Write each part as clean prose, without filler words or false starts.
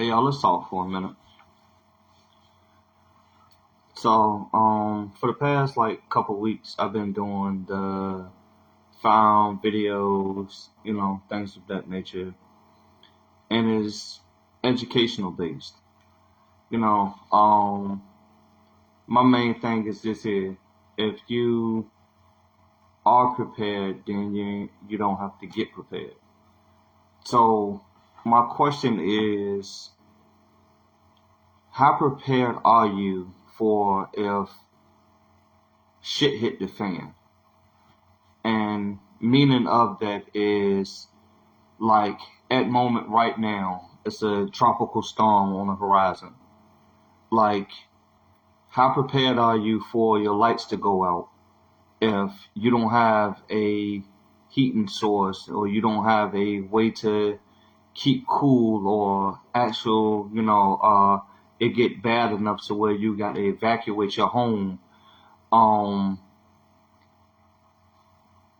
Hey y'all, let's talk for a minute. So, for the past couple weeks, I've been doing the found videos, things of that nature, and it's educational based. You know, um, my main thing is this here: if you are prepared, then you don't have to get prepared. So, my question is, how prepared are you for if shit hit the fan? And meaning of that is like at moment right now, it's a tropical storm on the horizon. Like, how prepared are you for your lights to go out if you don't have a heating source or you don't have a way to keep cool or it get bad enough to where you got to evacuate your home. Um,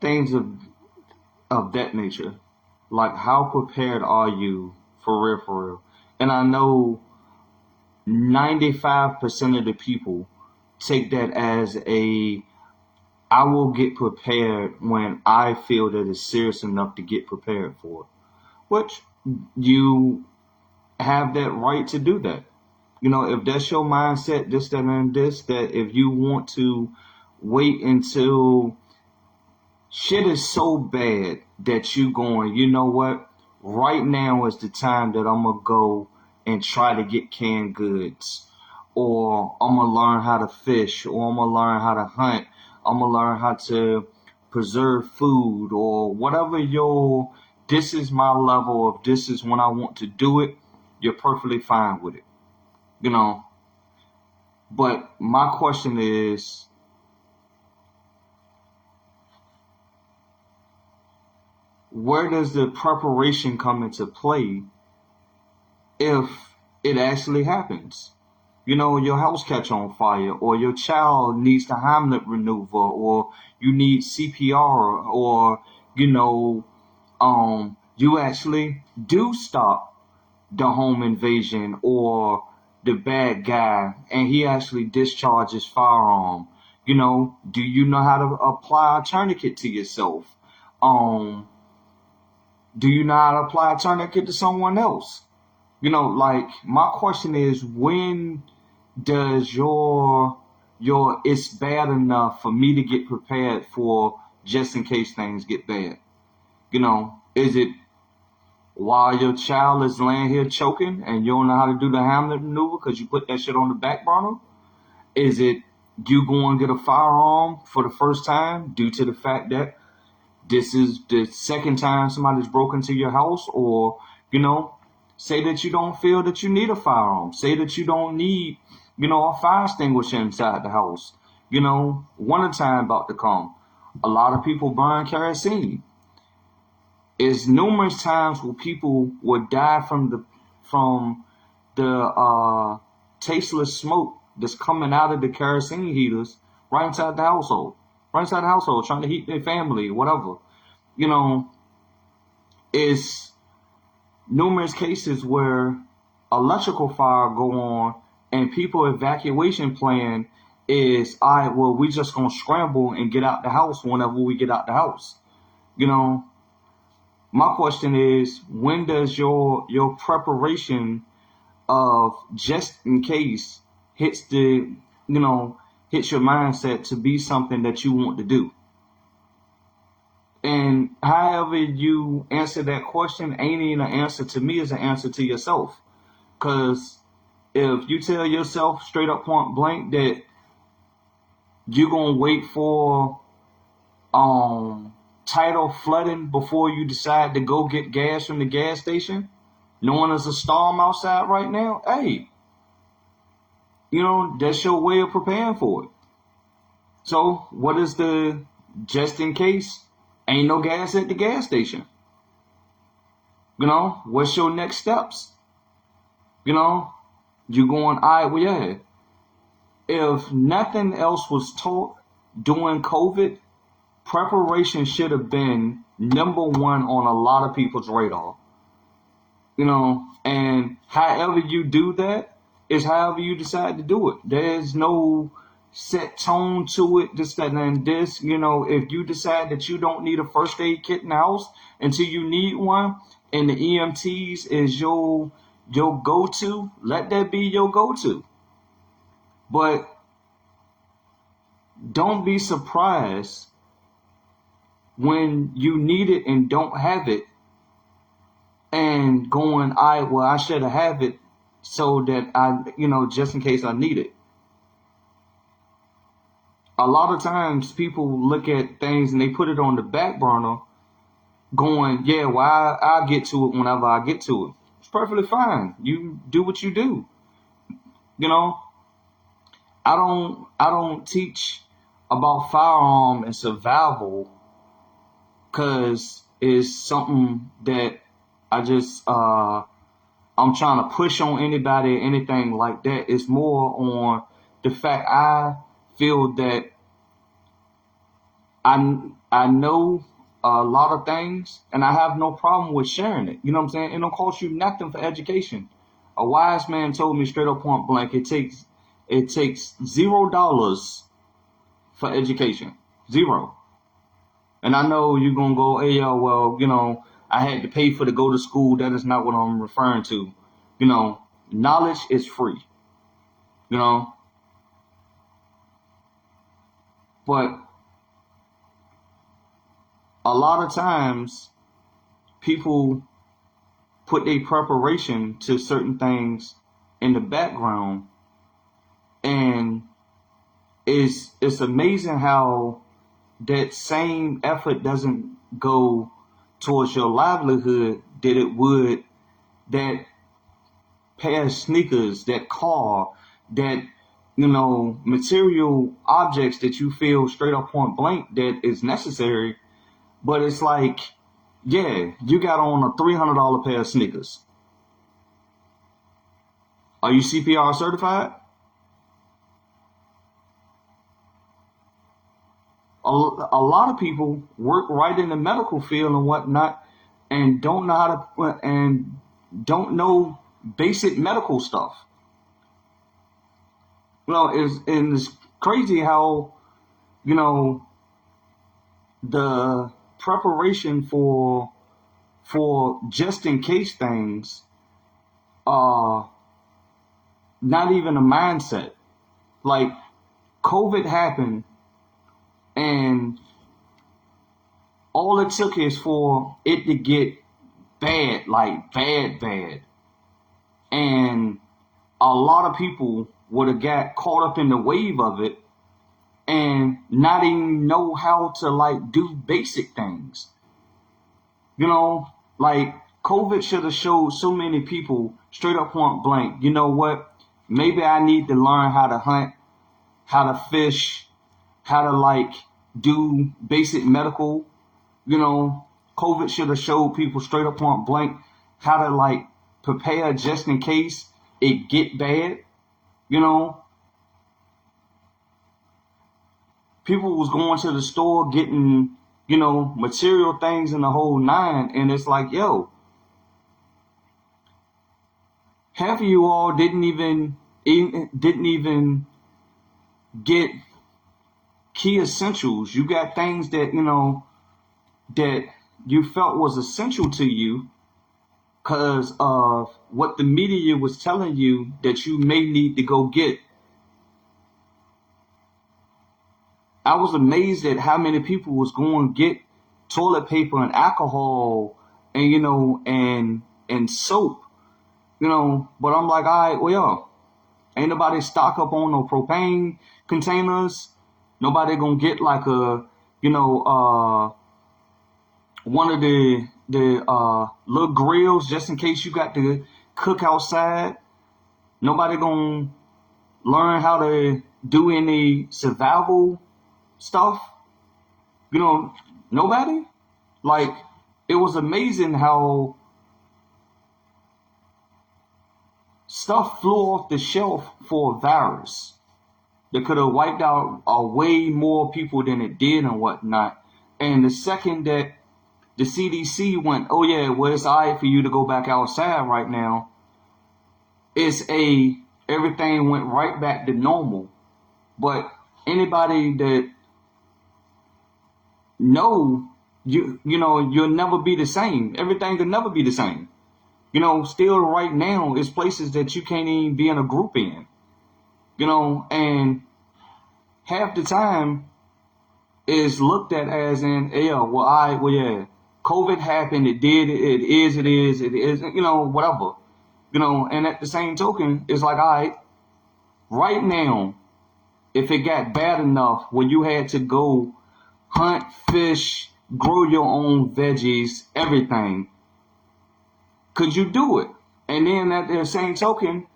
things of that nature. Like, how prepared are you for real, for real? And I know 95% of the people take that as I will get prepared when I feel that it's serious enough to get prepared for it. Which you have that right to do that. If that's your mindset, this, that, and this, that if you want to wait until shit is so bad that you going, you know what? Right now is the time that I'm gonna go and try to get canned goods, or I'm gonna learn how to fish, or I'm gonna learn how to hunt. I'm gonna learn how to preserve food, or whatever this is my level of this is when I want to do it. You're perfectly fine with it, you know. But my question is, where does the preparation come into play if it actually happens? Your house catch on fire, or your child needs the Heimlich maneuver, or you need CPR, or you actually do stop the home invasion or the bad guy, and he actually discharges firearm. Do you know how to apply a tourniquet to yourself? Do you know how to apply a tourniquet to someone else? My question is, when does your it's bad enough for me to get prepared for just in case things get bad? Is it while your child is laying here choking and you don't know how to do the Hamlet maneuver because you put that shit on the back burner? Is it you go and get a firearm for the first time due to the fact that this is the second time somebody's broken into your house? Or, say that you don't feel that you need a firearm. Say that you don't need, a fire extinguisher inside the house. Winter time about to come. A lot of people burn kerosene. It's numerous times where people would die from the tasteless smoke that's coming out of the kerosene heaters right inside the household. Right inside the household, trying to heat their family, whatever. It's numerous cases where electrical fire go on and people evacuation plan is, all right, well, we just gonna scramble and get out the house whenever we get out the house. My question is, when does your preparation of just in case hits hits your mindset to be something that you want to do? And however you answer that question ain't even an answer to me, it's an answer to yourself. Because if you tell yourself straight up point blank that you're going to wait for tidal flooding before you decide to go get gas from the gas station, knowing there's a storm outside right now, hey, that's your way of preparing for it. So what is the just in case? Ain't no gas at the gas station. What's your next steps? You going, all right, well, yeah. If nothing else was taught during COVID, preparation should have been number one on a lot of people's radar. And however you do that is however you decide to do it. There's no set tone to it, this, that, and this. If you decide that you don't need a first aid kit in the house until you need one, and the EMTs is your go-to, let that be your go-to. But don't be surprised when you need it and don't have it, and going, I should have it so that just in case I need it. A lot of times people look at things and they put it on the back burner, going, yeah, well, I'll get to it whenever I get to it. It's perfectly fine. You do what you do. I don't teach about firearm and survival because it's something that I just I'm trying to push on anybody or anything like that. It's more on the fact I feel that I know a lot of things, and I have no problem with sharing it. You know what I'm saying? It don't cost you nothing for education. A wise man told me straight up point blank, it takes $0 for education. Zero. And I know you're gonna go, hey yo, well, I had to pay for to go to school. That is not what I'm referring to. Knowledge is free. But a lot of times people put their preparation to certain things in the background, and it's amazing how that same effort doesn't go towards your livelihood that it would that pair of sneakers, that car, that material objects that you feel straight up point blank that is necessary. But it's like, yeah, you got on a $300 pair of sneakers. Are you CPR certified? A lot of people work right in the medical field and whatnot, and don't know basic medical stuff. It's crazy how the preparation for just in case things are not even a mindset. Like, COVID happened, and all it took is for it to get bad, like bad. And a lot of people would have got caught up in the wave of it and not even know how to do basic things. Like COVID should have showed so many people straight up point blank, you know what? Maybe I need to learn how to hunt, how to fish, how to do basic medical. COVID should have showed people straight up point blank how to prepare just in case it get bad. People was going to the store getting, material things in the whole nine, and it's like, yo, half of you all didn't even get key essentials. You got things that that you felt was essential to you because of what the media was telling you that you may need to go get. I was amazed at how many people was going to get toilet paper and alcohol and and soap, but I'm like, all right, well, ain't nobody stock up on no propane containers. Nobody gonna get one of the little grills just in case you got to cook outside. Nobody gonna learn how to do any survival stuff. Nobody. It was amazing how stuff flew off the shelf for a virus that could have wiped out way more people than it did and whatnot. And the second that the CDC went, oh yeah, well, it's all right for you to go back outside right now. Everything went right back to normal. But anybody that you'll never be the same. Everything will never be the same. Still right now, it's places that you can't even be in a group in. And half the time is looked at as in, yeah, yeah, COVID happened, it did, it is, whatever. And at the same token, it's like, all right now, if it got bad enough where you had to go hunt, fish, grow your own veggies, everything, could you do it? And then at the same token,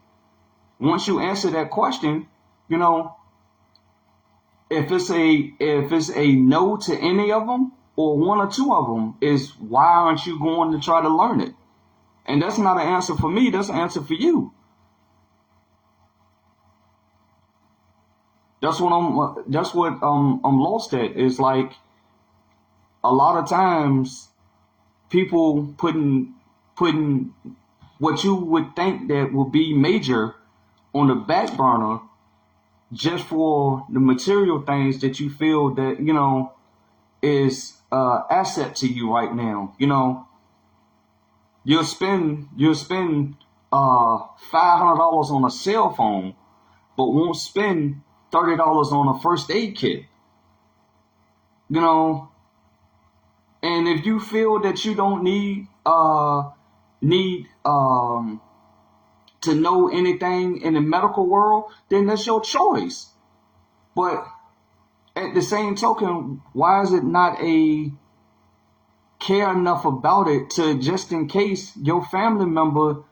once you answer that question, if it's a no to any of them or one or two of them, is why aren't you going to try to learn it? And that's not an answer for me. That's an answer for you. That's what I'm lost at. It's like a lot of times people putting what you would think that would be major on the back burner just for the material things that you feel that is asset to you right now. You'll spend $500 on a cell phone, but won't spend $30 on a first aid kit. And if you feel that you don't need to know anything in the medical world, then that's your choice. But at the same token, why is it not care enough about it to, just in case your family member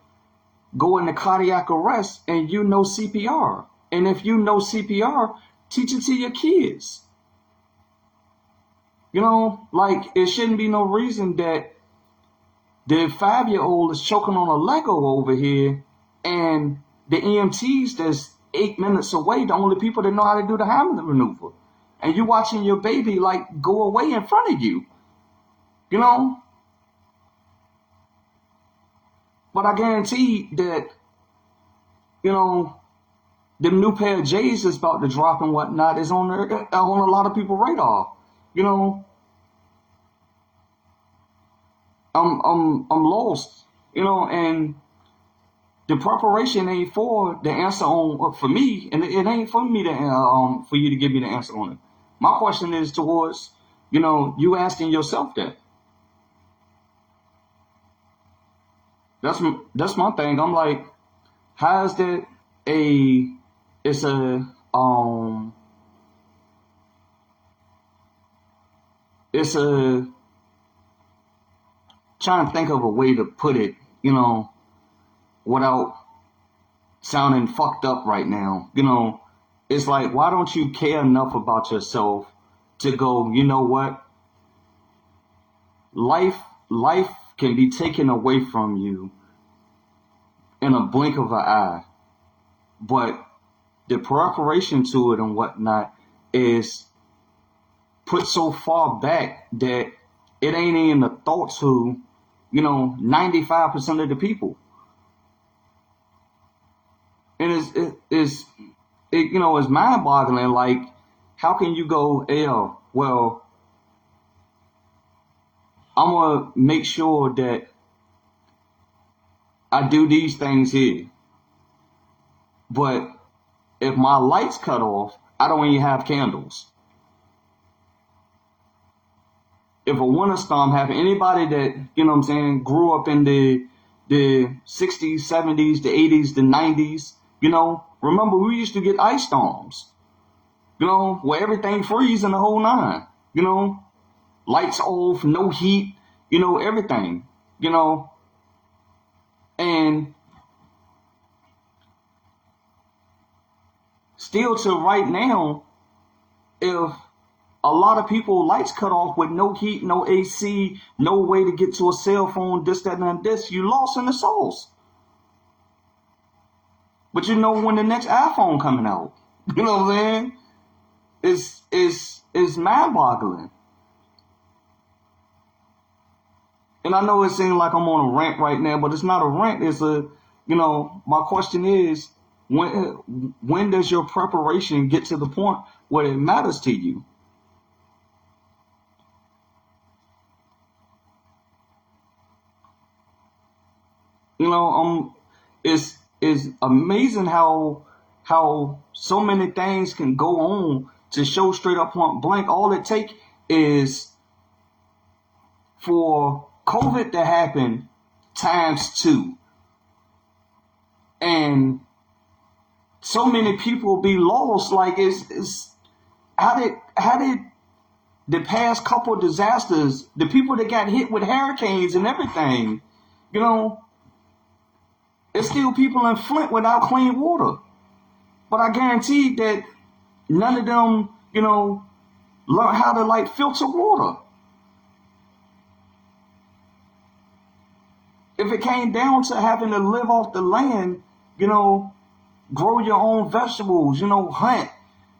go into cardiac arrest and you know CPR? And if you know CPR, teach it to your kids. It shouldn't be no reason that the 5-year-old is choking on a Lego over here and the EMTs that's 8 minutes away, the only people that know how to do the Heimlich maneuver. And you watching your baby go away in front of you. But I guarantee that, the new pair of J's is about to drop and whatnot is on a lot of people's radar. I'm lost, and the preparation ain't for the answer for me, and it ain't for me to for you to give me the answer on it. My question is towards, you asking yourself that. That's my thing. I'm like, how is that it's a trying to think of a way to put it, without sounding fucked up right now. It's like, why don't you care enough about yourself to go, you know what? Life can be taken away from you in a blink of an eye. But the preparation to it and whatnot is put so far back that it ain't even a thought to, 95% of the people. And it's mind boggling. Like, how can you go, well, I'm going to make sure that I do these things here. But if my lights cut off, I don't even have candles. If a winter storm happened, anybody that, grew up in the 60s, 70s, the 80s, the 90s, remember we used to get ice storms, where everything freeze in the whole nine, lights off, no heat, everything, and still to right now, if a lot of people lights cut off with no heat, no AC, no way to get to a cell phone, this, that, and this, you lost in the sauce. But when the next iPhone coming out, what I'm saying? It's mind boggling. And I know it seems like I'm on a rant right now, but it's not a rant. It's a, my question is, when does your preparation get to the point where it matters to you? You know, it's amazing how so many things can go on to show straight up point blank. All it take is for COVID to happen times 2, and so many people be lost. Like it's how did the past couple disasters, the people that got hit with hurricanes and everything, you know, it's still people in Flint without clean water. But I guarantee that none of them, learn how to like filter water. If it came down to having to live off the land, grow your own vegetables, hunt,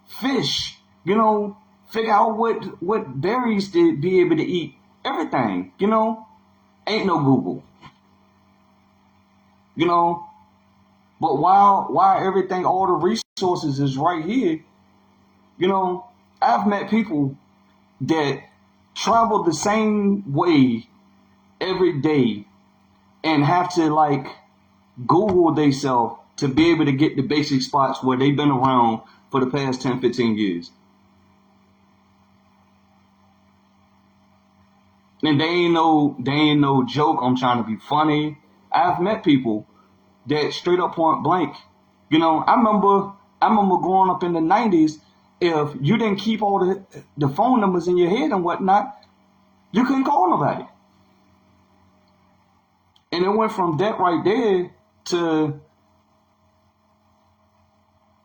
fish, figure out what berries to be able to eat, everything, ain't no Google, but while everything, all the resources is right here, I've met people that travel the same way every day and have to like Google themselves to be able to get the basic spots where they've been around for the past 10, 15 years. And they ain't no joke. I'm trying to be funny. I've met people that straight up point blank. I remember growing up in the 90s, if you didn't keep all the phone numbers in your head and whatnot, you couldn't call nobody. And it went from that right there to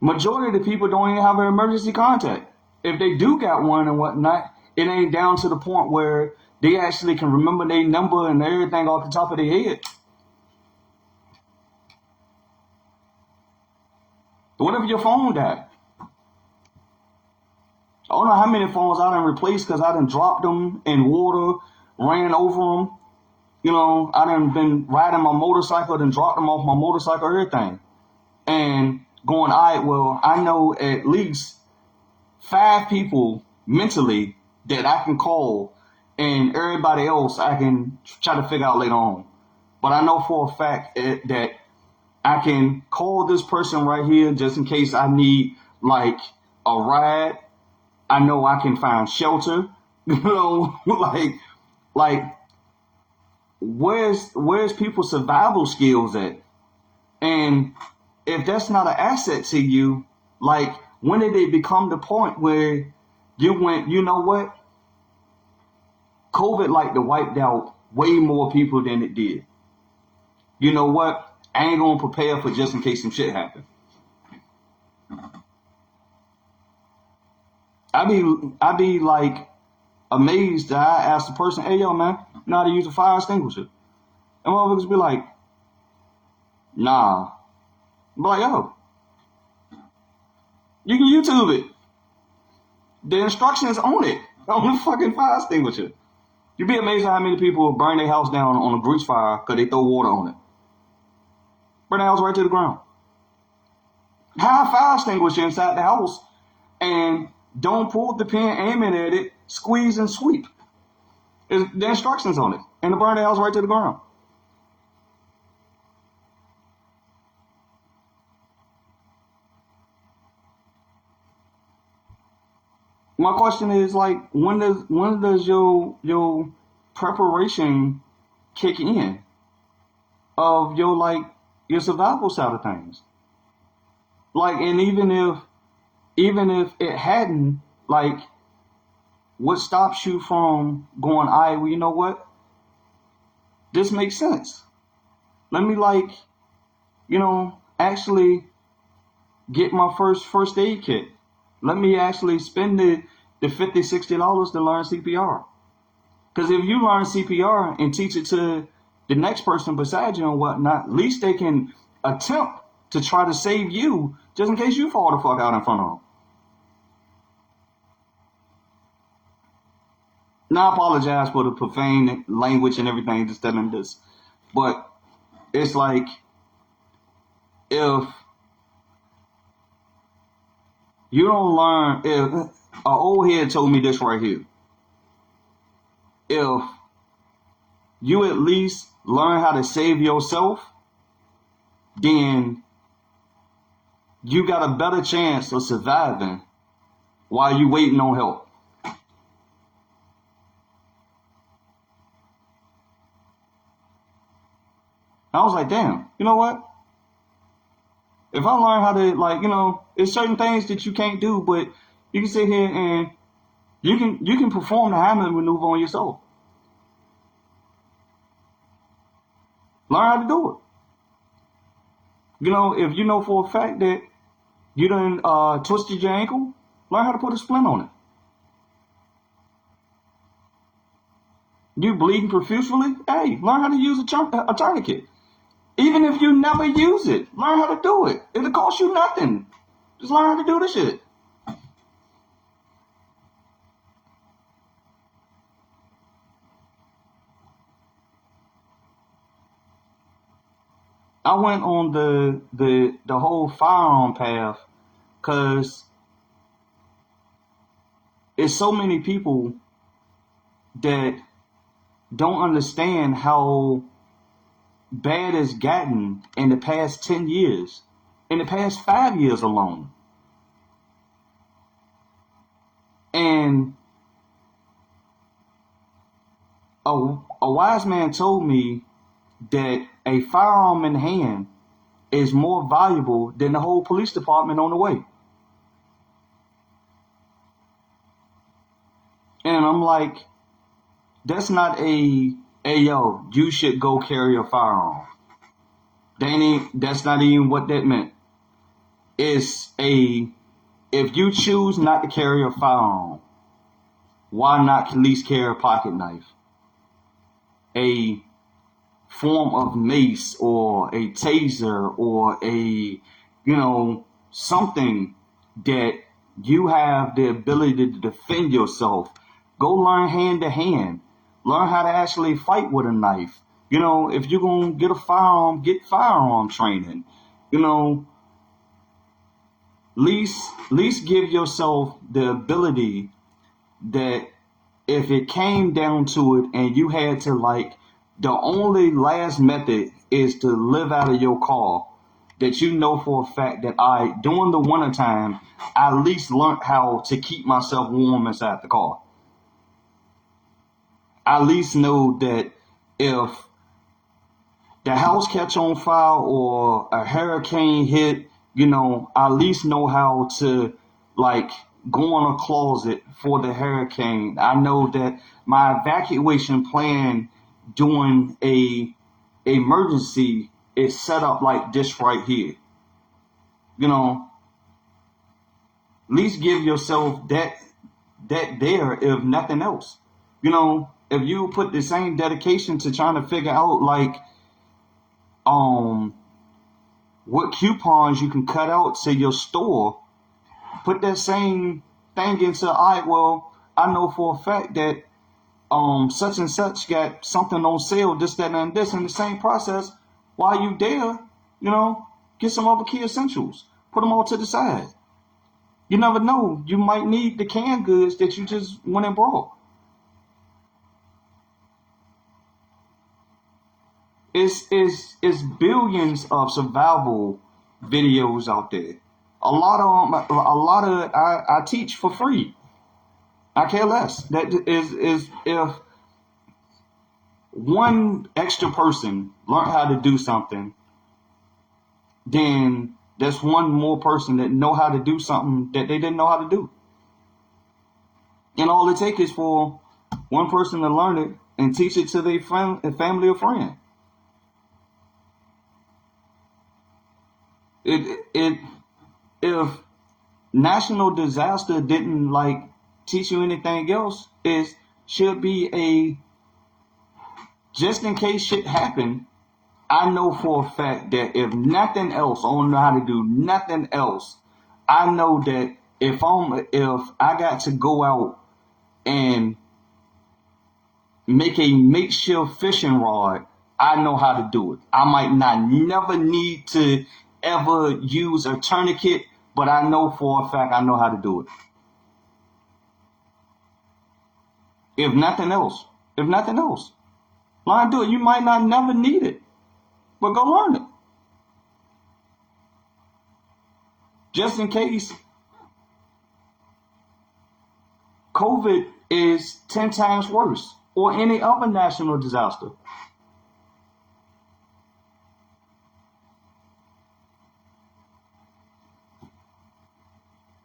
majority of the people don't even have an emergency contact. If they do got one and whatnot, it ain't down to the point where they actually can remember their number and everything off the top of their head. What if your phone died? I don't know how many phones I done replaced because I done dropped them in water, ran over them. I done been riding my motorcycle, then dropped them off my motorcycle, everything. And going, all right, well, I know at least 5 people mentally that I can call, and everybody else I can try to figure out later on. But I know for a fact that I can call this person right here just in case I need like a ride. I know I can find shelter. like where's people's survival skills at? And if that's not an asset to you, like when did it become the point where you went, you know what? COVID like to wiped out way more people than it did. You know what? I ain't gonna prepare for just in case some shit happen. I be like amazed that I ask the person, hey yo man, you know how to use a fire extinguisher? And motherfuckers be like, nah. I'm like, yo, you can YouTube it. The instructions on it, on the fucking fire extinguisher. You'd be amazed at how many people burn their house down on a grease fire because they throw water on it. Burn the house right to the ground. Have a fire extinguisher inside the house and don't pull the pin, aim it at it, squeeze and sweep. The instructions on it. And to burn the house right to the ground. My question is like, when does your preparation kick in of your survival side of things? Like, and even if it hadn't, like, what stops you from going, all right, well, you know what? This makes sense. Let me actually get my first aid kit. Let me actually spend the $50, $60 to learn CPR. Because if you learn CPR and teach it to the next person beside you and whatnot, at least they can attempt to try to save you just in case you fall the fuck out in front of them. Now I apologize for the profane language and everything, just telling this. But it's like if you don't learn, if an old head told me this right here, if you at least learn how to save yourself, then you got a better chance of surviving while you waiting on help. I was like, damn, you know what? If I learn how to, like, there's certain things that you can't do, but you can sit here and you can perform the Heimlich maneuver on yourself. Learn how to do it. If you know for a fact that you done twisted your ankle, learn how to put a splint on it. You bleeding profusely? Hey, learn how to use a tourniquet. Even if you never use it, learn how to do it. It'll cost you nothing. Just learn how to do this shit. I went on the whole firearm path because it's so many people that don't understand how bad it's gotten in the past 10 years, in the past 5 years alone. And a wise man told me that a firearm in hand is more valuable than the whole police department on the way. And I'm like, that's not yo, you should go carry a firearm. That's not even what that meant. It's if you choose not to carry a firearm, why not at least carry a pocket knife? A form of mace or a taser or something that you have the ability to defend yourself. Go learn hand to hand. Learn how to actually fight with a knife. If you're going to get a firearm, get firearm training. Least give yourself the ability that if it came down to it and you had to, the only last method is to live out of your car, that you know for a fact that during the wintertime, I at least learned how to keep myself warm inside the car. I at least know that if the house catch on fire or a hurricane hit, I at least know how to go in a closet for the hurricane. I know that my evacuation plan during a emergency is set up like this right here. At least give yourself that there, if nothing else. If you put the same dedication to trying to figure out what coupons you can cut out to your store, put that same thing into, I know for a fact that such and such got something on sale, this, that, and this. In the same process, while you there, get some other key essentials. Put them all to the side. You never know. You might need the canned goods that you just went and brought. It's billions of survival videos out there. A lot of it I teach for free. I care less. That is if one extra person learned how to do something, then there's one more person that know how to do something that they didn't know how to do. And all it takes is for one person to learn it and teach it to their family or friend. If national disaster didn't teach you anything else, it should be a just in case shit happen. I know for a fact that if nothing else, I don't know how to do nothing else. I know that if I got to go out and make a makeshift fishing rod, I know how to do it. I might not never need to ever use a tourniquet, but I know for a fact I know how to do it. If nothing else, learn to do it. You might not never need it, but go learn it. Just in case COVID is 10 times worse or any other national disaster.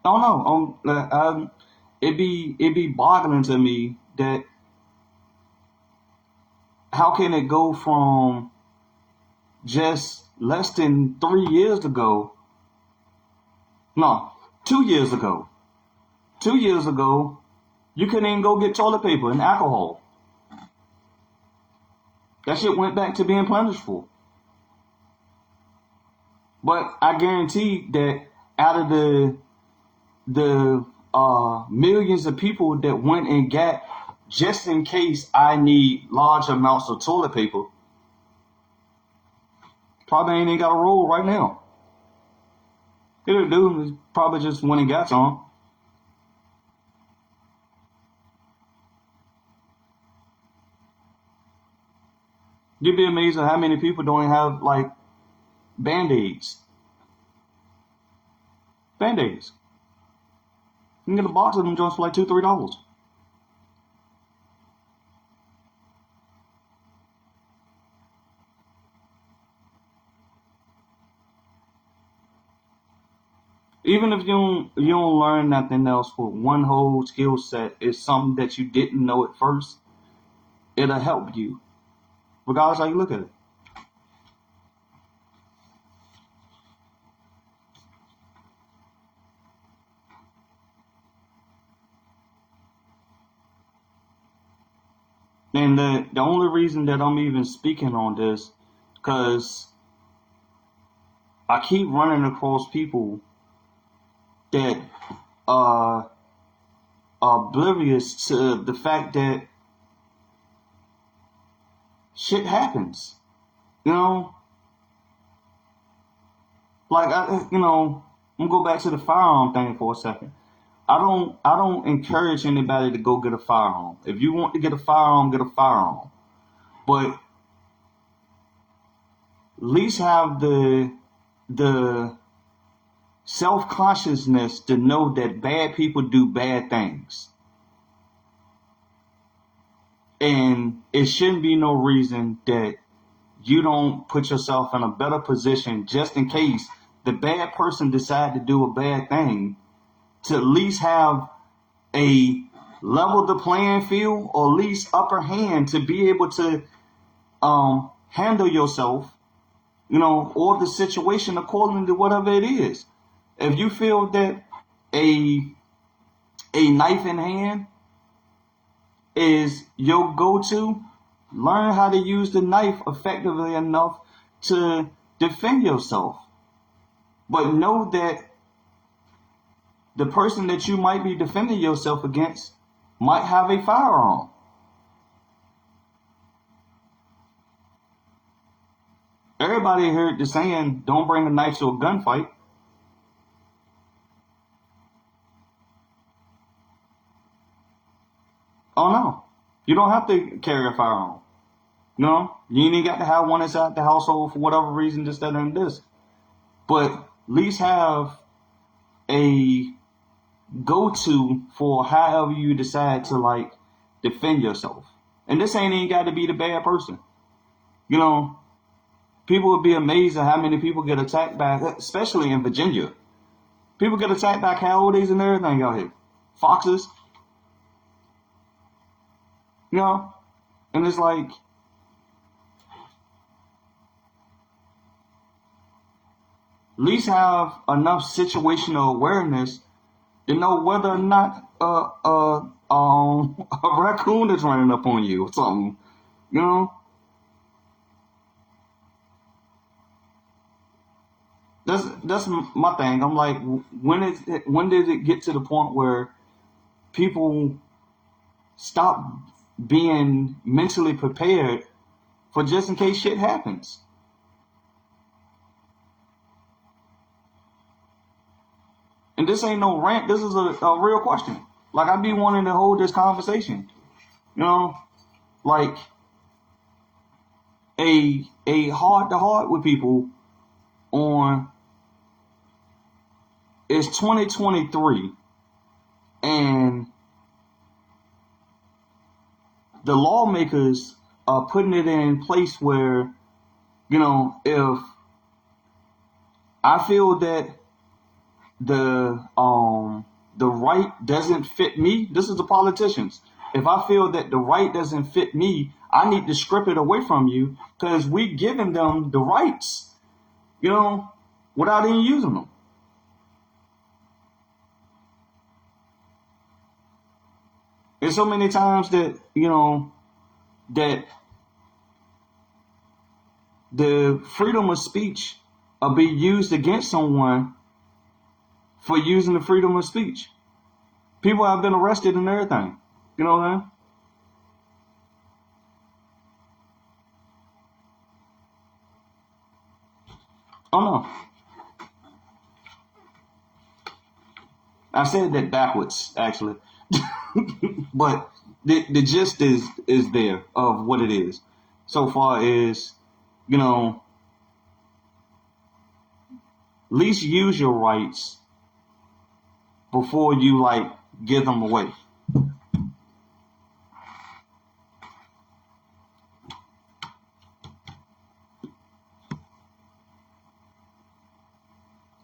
I don't know. It be boggling to me that how can it go from just less than 3 years ago? No, 2 years ago. 2 years ago, you couldn't even go get toilet paper and alcohol. That shit went back to being plentiful. But I guarantee that out of the millions of people that went and got just in case I need large amounts of toilet paper, probably ain't even got a roll right now. It'll do. Probably just went and got some. You'd be amazed at how many people don't even have like band-aids. Band-aids. You can get a box of them joints for like $2-3. Even if you don't learn nothing else for one whole skill set, is something that you didn't know at first, it'll help you, regardless how you look at it. And the only reason that I'm even speaking on this, because I keep running across people that are oblivious to the fact that shit happens. You know, like I'm gonna go back to the firearm thing for a second. I don't encourage anybody to go get a firearm. If you want to get a firearm, get a firearm. But at least have the self-consciousness to know that bad people do bad things. And it shouldn't be no reason that you don't put yourself in a better position just in case the bad person decide to do a bad thing, to at least have a level the playing field or at least upper hand to be able to handle yourself, or the situation according to whatever it is. If you feel that a knife in hand is your go-to, learn how to use the knife effectively enough to defend yourself. But know that the person that you might be defending yourself against might have a firearm. Everybody heard the saying, don't bring a knife to a gunfight. Oh no, you don't have to carry a firearm. No, you ain't even got to have one inside the household for whatever reason, this, that, and this. But at least have a go-to for however you decide to like defend yourself. And this ain't even got to be the bad person. People would be amazed at how many people get attacked by, especially in Virginia. People get attacked by coyotes and everything out here. Foxes. And it's like, at least have enough situational awareness to know whether or not a raccoon is running up on you or something. That's my thing. I'm like, when did it get to the point where people stop being mentally prepared for just in case shit happens. And this ain't no rant. This is a real question. Like, I be wanting to hold this conversation. You know, like a heart to heart with people on, it's 2023 and the lawmakers are putting it in place where, you know, if I feel that the right doesn't fit me, this is the politicians. If I feel that the right doesn't fit me, I need to strip it away from you because we giving them the rights, you know, without even using them. There's so many times that, you know, that the freedom of speech will be used against someone for using the freedom of speech. People have been arrested and everything. You know what I mean? Oh no. I said that backwards, actually. But the gist is there of what it is. So far is, you know, at least use your rights before you like give them away.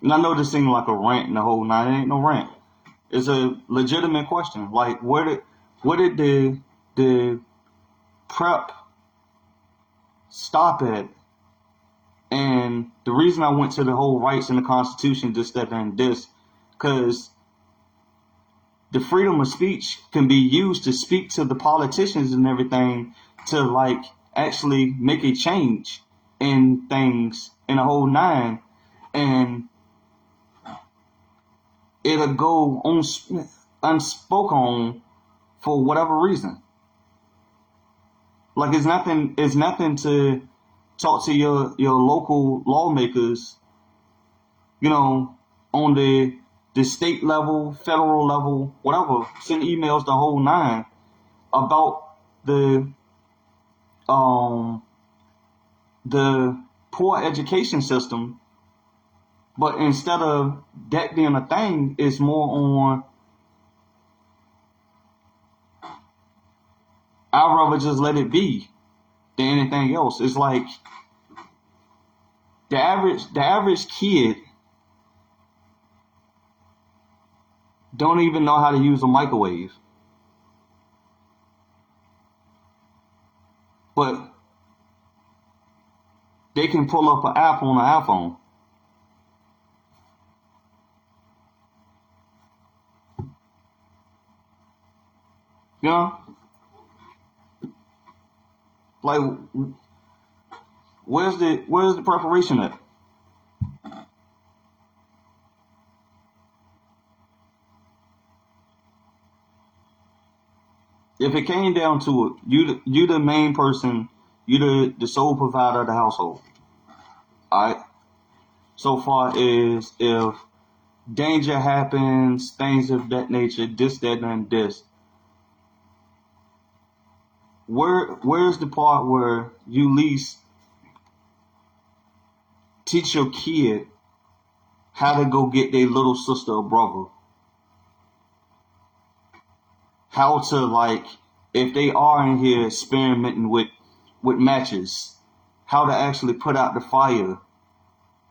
And I know this seems like a rant and the whole nine. It ain't no rant. It's a legitimate question. Like, where did the prep stop at? And the reason I went to the whole rights in the Constitution, this, that, and this, because the freedom of speech can be used to speak to the politicians and everything to like actually make a change in things in a whole nine, and it'll go unspoken for whatever reason. Like, it's nothing to talk to your local lawmakers, you know, on the state level, federal level, whatever. Send emails the whole nine about the poor education system. But instead of that being a thing, it's more on, I'd rather just let it be than anything else. It's like the average kid don't even know how to use a microwave. But they can pull up an app on an iPhone. You know? Like, where's the preparation at? If it came down to it, you the main person, you the sole provider of the household. Alright? So far as if danger happens, things of that nature, this, that, and this. Where's the part where you least teach your kid how to go get their little sister or brother? How to, like, if they are in here experimenting with matches, how to actually put out the fire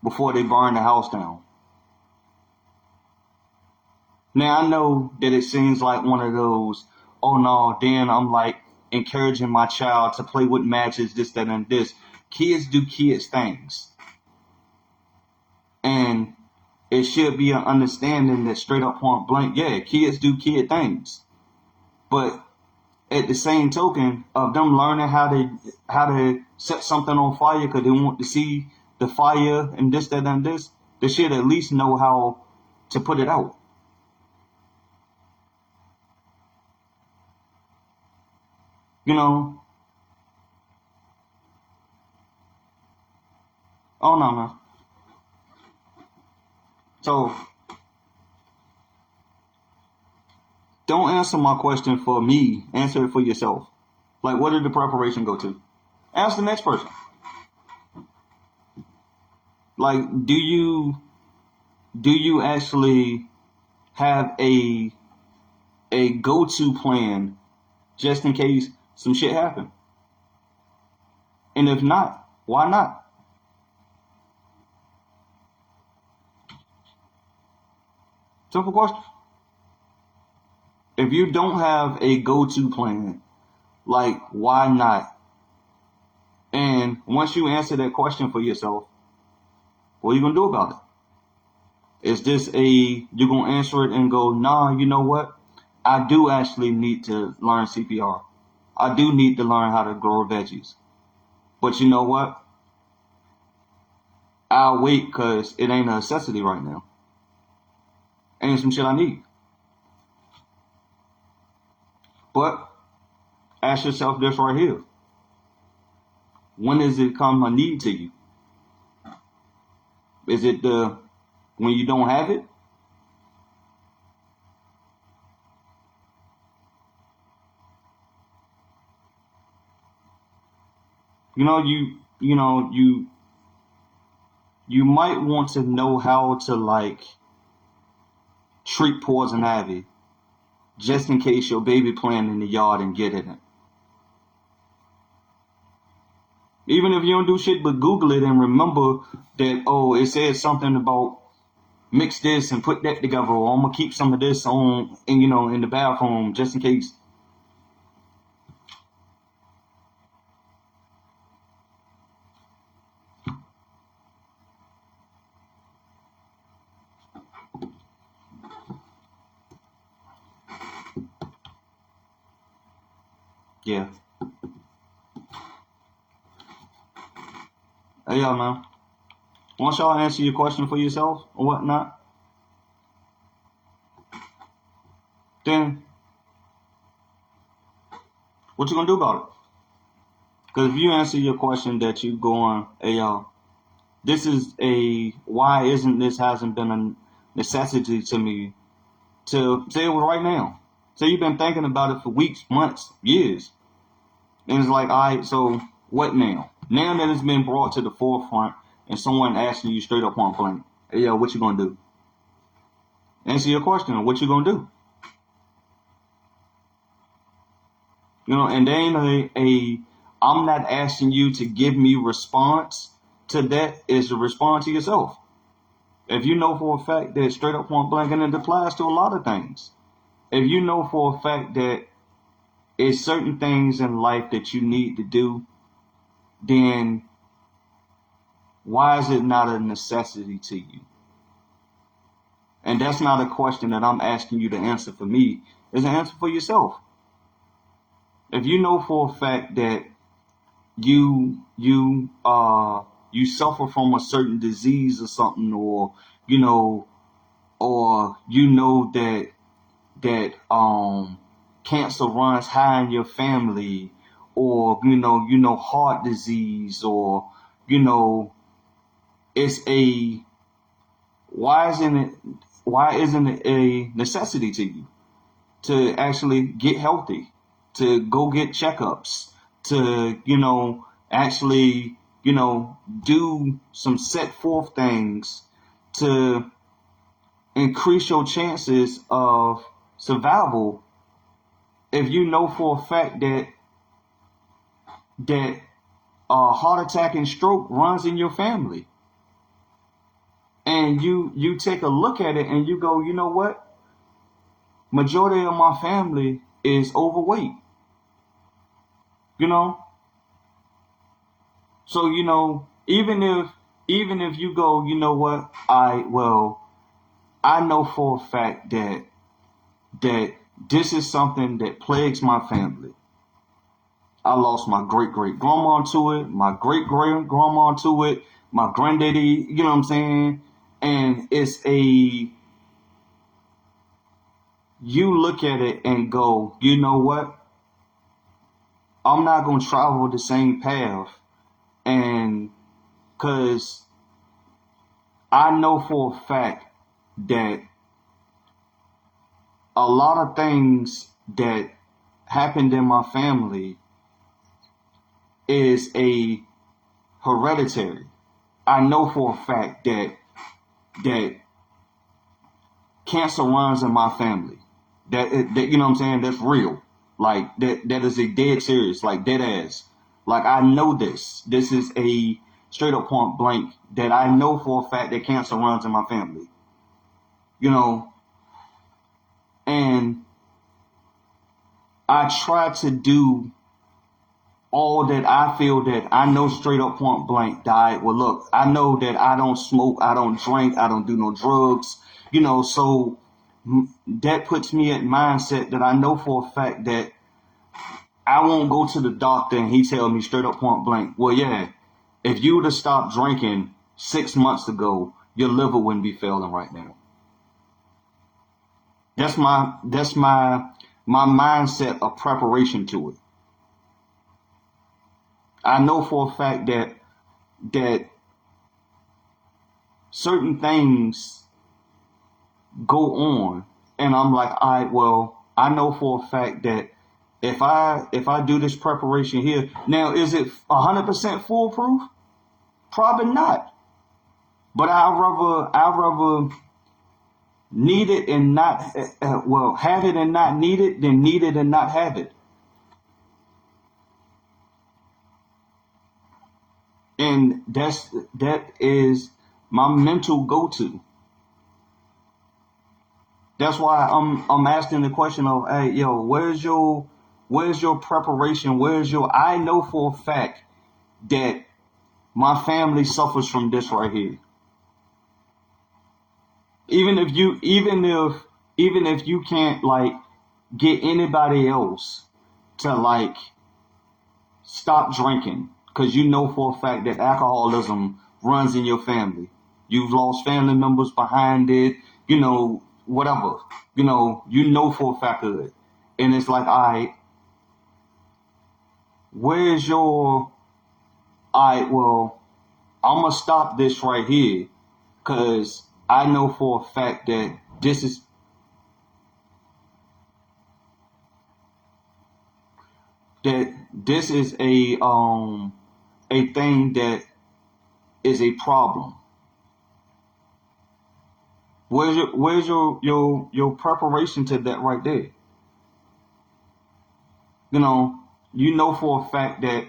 before they burn the house down. Now, I know that it seems like one of those, oh no, then I'm like encouraging my child to play with matches, this, that, and this. Kids do kids things. And it should be an understanding that straight up point blank, yeah, kids do kid things. But at the same token of them learning how to set something on fire because they want to see the fire and this, that, and this, they should at least know how to put it out. You know, oh no, no. So don't answer my question for me. Answer it for yourself. Like, what did the preparation go to? Ask the next person. Like, do you actually have a go-to plan just in case some shit happen? And if not, why not? Simple question. If you don't have a go-to plan, like, why not? And once you answer that question for yourself, what are you gonna do about it? Is this you're gonna answer it and go, nah, you know what? I do actually need to learn CPR. I do need to learn how to grow veggies. But you know what? I'll wait because it ain't a necessity right now. Ain't some shit I need. But ask yourself this right here. When does it come a need to you? Is it when you don't have it? You know, you might want to know how to like treat poison ivy just in case your baby playing in the yard and get in it. Even if you don't do shit but Google it and remember that, oh, it says something about mix this and put that together, or I'm gonna keep some of this on and in the bathroom just in case. Yeah. Hey y'all, man. Once y'all answer your question for yourself or whatnot, then what you gonna do about it? Because if you answer your question that you going, hey y'all, this is why isn't this hasn't been a necessity to me to say it right now. So you've been thinking about it for weeks, months, years. And it's like, all right, so what now? Now that it's been brought to the forefront and someone asking you straight up point blank, hey, yo, what you gonna do? Answer your question. What you gonna do? And there ain't I'm not asking you to give me response to that. Is to respond to yourself. If you know for a fact that straight up point blank, and it applies to a lot of things. If you know for a fact that it's certain things in life that you need to do, then why is it not a necessity to you? And that's not a question that I'm asking you to answer for me. It's an answer for yourself. If you know for a fact that you suffer from a certain disease or something, or that cancer runs high in your family, or heart disease, or it's why isn't it a necessity to you to actually get healthy, to go get checkups, to actually do some set forth things to increase your chances of survival? If you know for a fact that heart attack and stroke runs in your family, and you take a look at it and you go, you know what? Majority of my family is overweight. So even if you go, you know what? I know for a fact that this is something that plagues my family. I lost my great great grandma to it, my great great grandma to it, my granddaddy, you know what I'm saying? And it's you look at it and go, you know what? I'm not gonna travel the same path, and because I know for a fact that a lot of things that happened in my family is a hereditary. I know for a fact that cancer runs in my family. That you know what I'm saying? That's real. Like that is a dead serious, like dead ass. Like I know this. This is a straight up point blank that I know for a fact that cancer runs in my family. You know, and I try to do all that I feel that I know straight up point blank diet. Well, look, I know that I don't smoke, I don't drink, I don't do no drugs, so that puts me at mindset that I know for a fact that I won't go to the doctor and he tell me straight up point blank, well, yeah, if you would have stopped drinking 6 months ago, your liver wouldn't be failing right now. That's my mindset of preparation to it. I know for a fact that certain things go on, and I'm like, all right, well, I know for a fact that if I do this preparation here, now is it 100% foolproof? Probably not. But I'd rather need it and not have it and not need it than need it and not have it. And that is my mental go-to. That's why I'm asking the question of, hey, yo, where's your preparation? I know for a fact that my family suffers from this right here. Even if you can't like get anybody else to like stop drinking, because you know for a fact that alcoholism runs in your family. You've lost family members behind it, whatever. You know for a fact of it. And it's like, all right, well, I'm going to stop this right here because I know for a fact that this is a thing that is a problem. Where's your preparation to that right there? You know for a fact that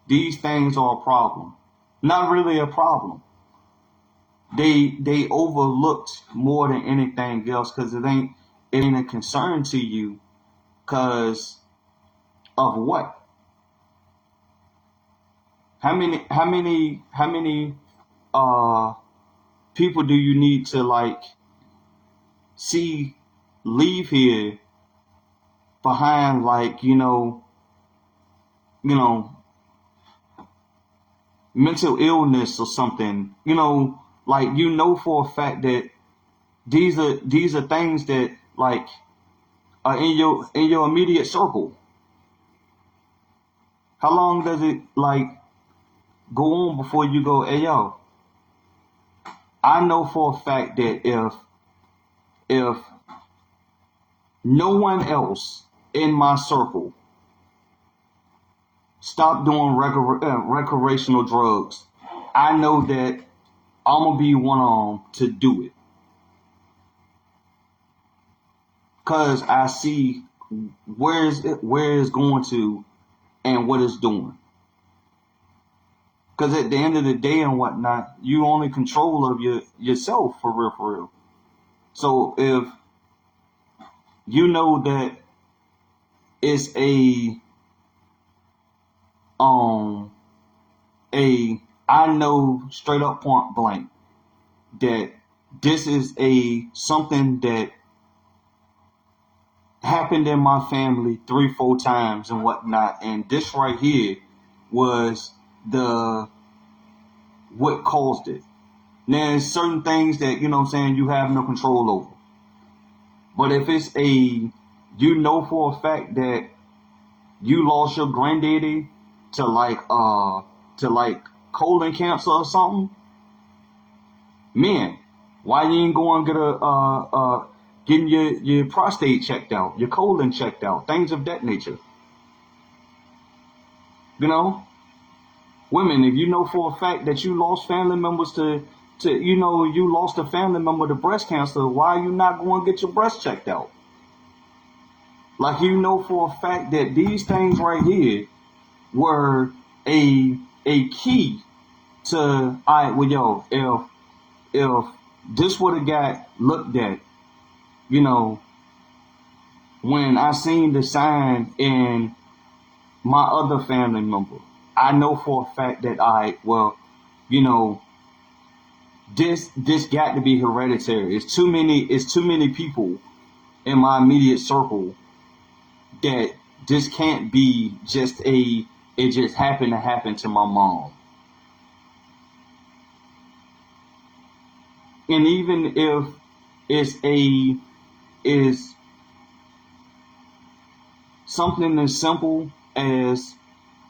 these things are a problem. Not really a problem. They overlooked more than anything else because it ain't a concern to you because of what? How many people do you need to like see leave here behind like mental illness or something, like for a fact that these are things that like are in your immediate circle. How long does it like go on before you go, hey yo, I know for a fact that if no one else in my circle stop doing recreational drugs, I know that I'm gonna be one of them to do it, cause I see where it's going to and what it's doing. Cause at the end of the day and whatnot, you only control of yourself for real. So if you know that it's I know straight up point blank that this is something that happened in my family 3-4 times and whatnot, and this right here was what caused it. Now there's certain things that you have no control over. But if it's for a fact that you lost your granddaddy to like colon cancer or something, man, why you ain't going to get getting your prostate checked out, your colon checked out, things of that nature. You know, women, if you know for a fact that you lost family members to you lost a family member to breast cancer, why are you not going to get your breast checked out? Like, you know for a fact that these things right here were a key to, all right, well, yo, if this would have got looked at, you know, when I seen the sign in my other family member, I know for a fact that this got to be hereditary. It's too many people in my immediate circle that this can't be just it just happened to happen to my mom. And even if it's something as simple as,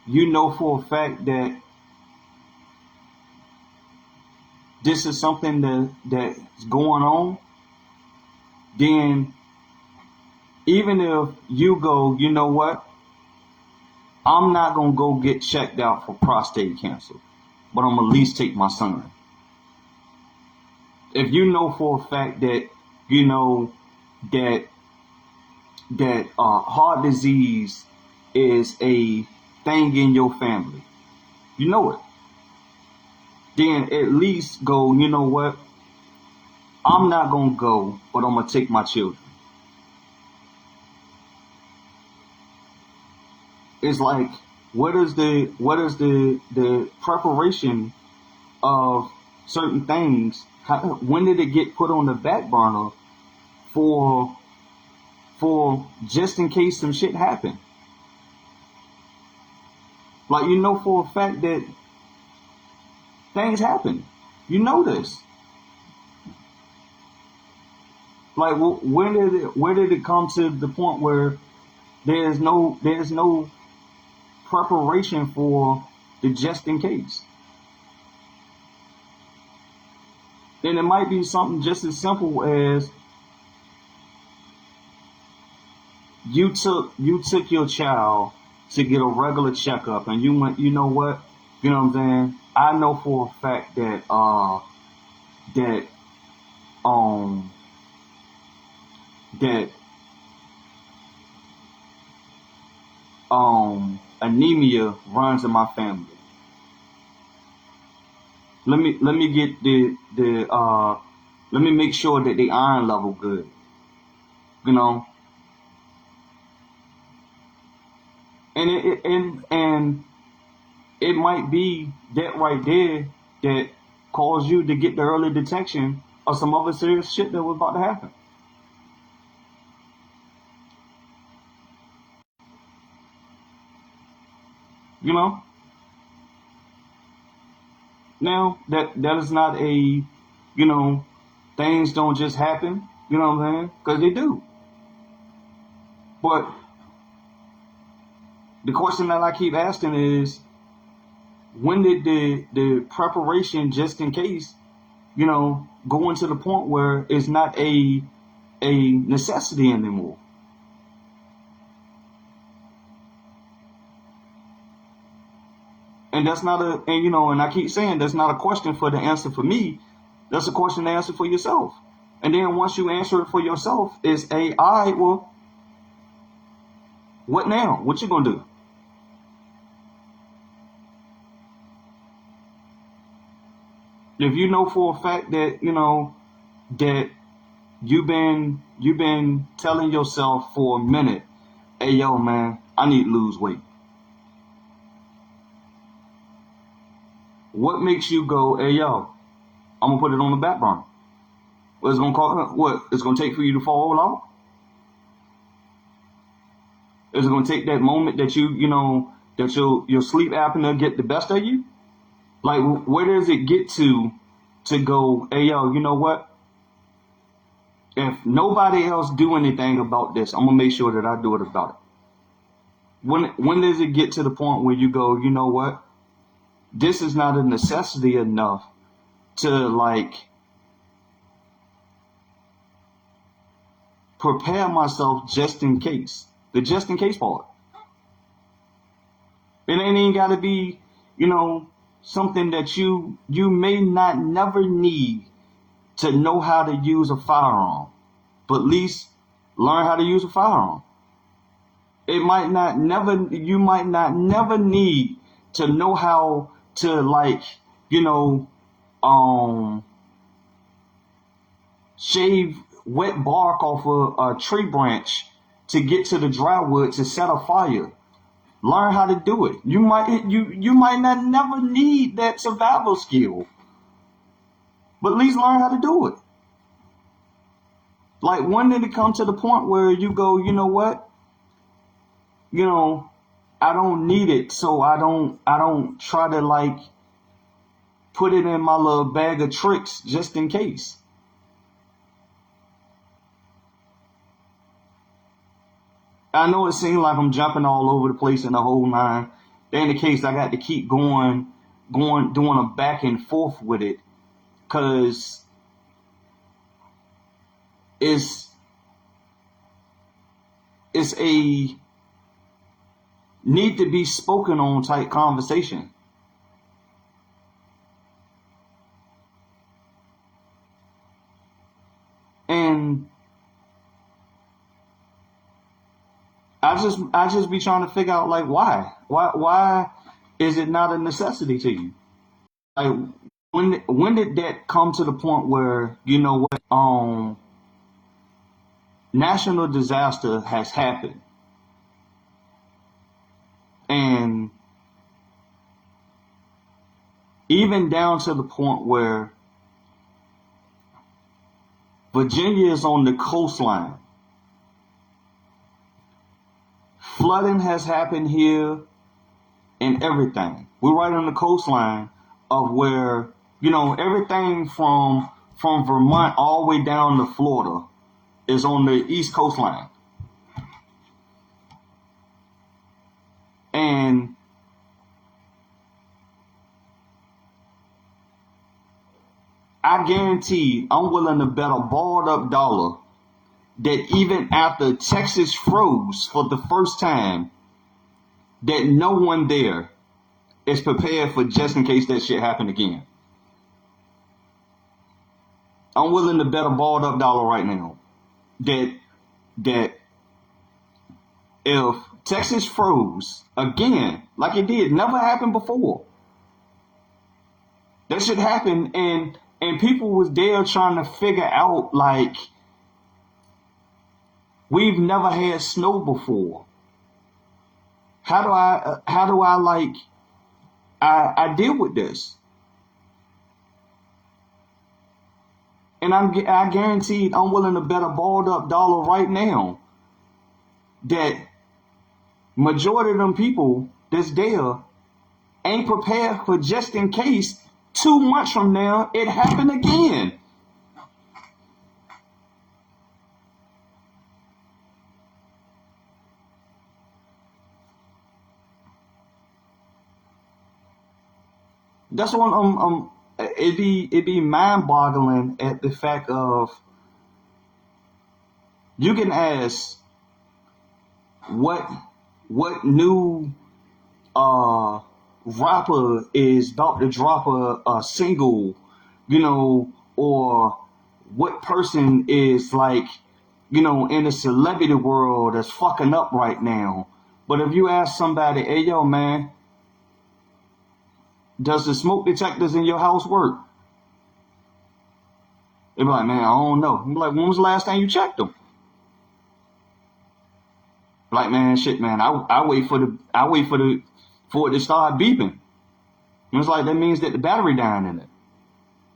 you know for a fact that this is something that's going on, then even if you go, you know what, I'm not going to go get checked out for prostate cancer, but I'm going to at least take my son. If you know for a fact that, you know, that heart disease is a thing in your family, you know it, then at least go, you know what, I'm not going to go, but I'm going to take my children. It's like, what is the preparation of certain things? When did it get put on the back burner for just in case some shit happened? Like, you know for a fact that things happen. You know this. Like, where did it come to the point where there's no preparation for the just in case? And it might be something just as simple as you took your child to get a regular checkup, and you went, you know what, you know what I'm saying? I know for a fact that anemia runs in my family. Let me get let me make sure that the iron level good. You know, and it might be that right there that caused you to get the early detection of some other serious shit that was about to happen. You know, now that is not a, you know, things don't just happen. You know what I'm saying? Because they do. But the question that I keep asking is, when did the preparation just in case, you know, go into the point where it's not a necessity anymore? And that's not and I keep saying that's not a question for the answer for me. That's a question to answer for yourself. And then once you answer it for yourself, it's all right, well, what now? What you gonna do? If you know for a fact that, you know, that you've been telling yourself for a minute, hey, yo, man, I need to lose weight. What makes you go, hey, yo, I'm going to put it on the back burner? What it's going to cost? What it's going to take for you to fall out? Is it going to take that moment that that your sleep apnea get the best of you? Like, where does it get to go, hey, yo, you know what? If nobody else do anything about this, I'm going to make sure that I do it about it. When does it get to the point where you go, you know what? This is not a necessity enough to like prepare myself just in case. The just in case part. It ain't even gotta be, something that you may not never need to know how to use a firearm. But at least learn how to use a firearm. You might not never need to know how to shave wet bark off a tree branch to get to the dry wood to set a fire. Learn how to do it. You might not never need that survival skill, but at least learn how to do it. Like, when did it come to the point where you go, you know what? I don't need it, so I don't try to put it in my little bag of tricks just in case. I know it seems like I'm jumping all over the place in the whole nine. In the case, I got to keep doing a back and forth with it, cause it's a need to be spoken on type conversation. And I just be trying to figure out why is it not a necessity to you? Like, when did that come to the point where national disaster has happened, and even down to the point where Virginia is on the coastline. Flooding has happened here and everything. We're right on the coastline of where, everything from Vermont all the way down to Florida is on the east coastline. And I guarantee, I'm willing to bet a balled up dollar that even after Texas froze for the first time, that no one there is prepared for just in case that shit happen again. I'm willing to bet a balled up dollar right now that if Texas froze again, like it did, never happened before, that shit happened, and people was there trying to figure out, we've never had snow before. How do I deal with this? And I guaranteed, I'm willing to bet a balled up dollar right now that majority of them people that's there ain't prepared for just in case 2 months from now it happened again. That's what it'd be mind boggling at the fact of, you can ask what new rapper is about to drop a single, or what person is in the celebrity world that's fucking up right now. But if you ask somebody, hey yo man, does the smoke detectors in your house work? They be like, man, I don't know. I'm like, when was the last time you checked them? Like, man, shit, man, I wait for it to start beeping. And it's like, that means that the battery dying in it.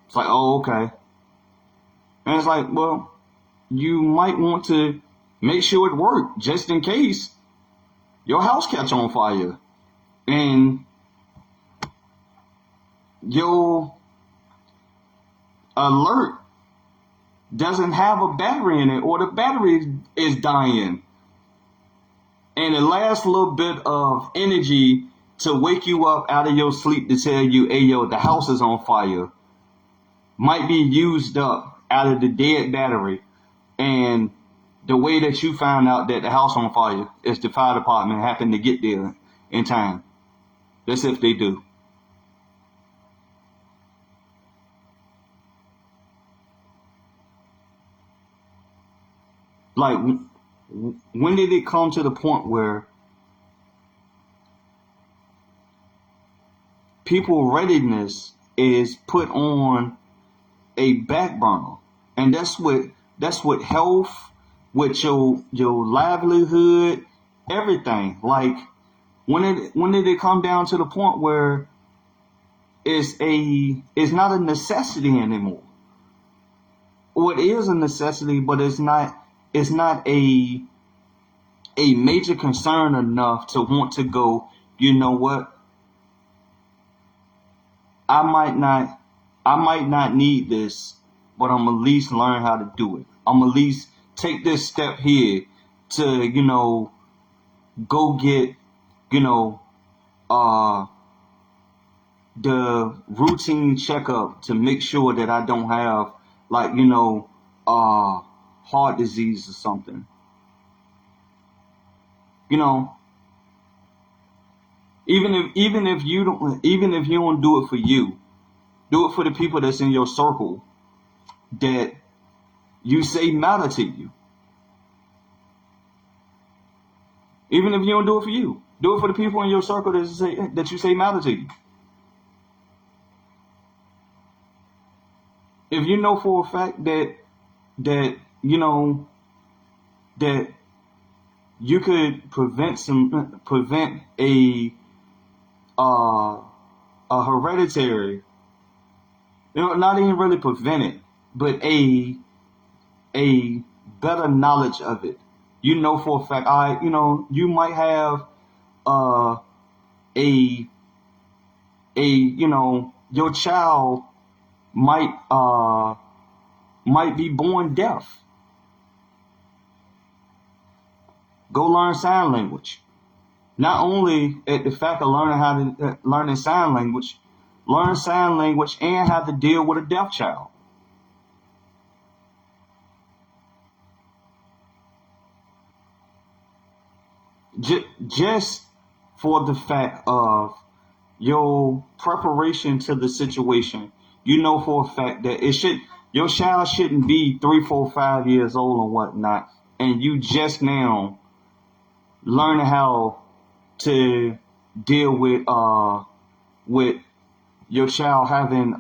It's like, oh, okay. And it's like, well, you might want to make sure it worked just in case your house catch on fire and your alert doesn't have a battery in it, or the battery is dying. And the last little bit of energy to wake you up out of your sleep to tell you, hey, yo, the house is on fire, might be used up out of the dead battery. And the way that you found out that the house on fire is the fire department happened to get there in time. That's if they do. Like, when did it come to the point where people readiness is put on a back burner? And that's what health, with your livelihood, everything. Like, when did it come down to the point where it's not a necessity anymore? Or it is a necessity, but it's not a major concern enough to want to go, you know what? I might not need this, but I'm at least learn how to do it. I'm at least take this step here to, go get, the routine checkup to make sure that I don't have, like, heart disease or something. Even if you don't do it for you, do it for the people that's in your circle that you say matter to you. Even if you don't do it for you, do it for the people in your circle that you say matter to you. If you know for a fact that you could prevent a hereditary, not even really prevent it, but a better knowledge of it. You know for a fact, you might have your child might be born deaf. Go learn sign language. Not only at the fact of learning sign language, learn sign language and have to deal with a deaf child. Just for the fact of your preparation to the situation, you know for a fact that your child shouldn't be 3, 4, 5 years old or whatnot, and you just now learning how to deal with your child having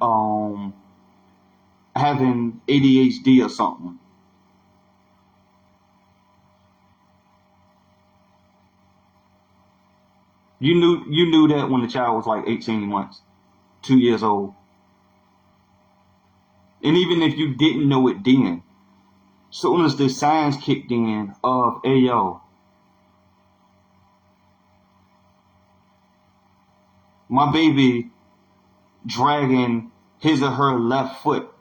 ADHD or something. You knew that when the child was like 18 months, 2 years old. And even if you didn't know it then, soon as the signs kicked in of, hey, yo, my baby dragging his or her left foot,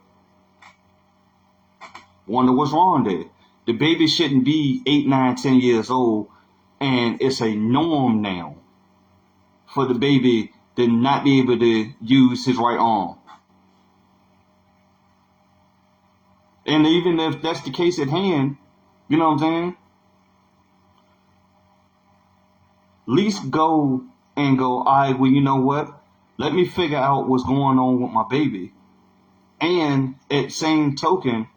wonder what's wrong there. The baby shouldn't be 8, 9, 10 years old, and it's a norm now for the baby to not be able to use his right arm. And even if that's the case at hand, you know what I'm saying? At least go, all right, well, you know what? Let me figure out what's going on with my baby. And at same token,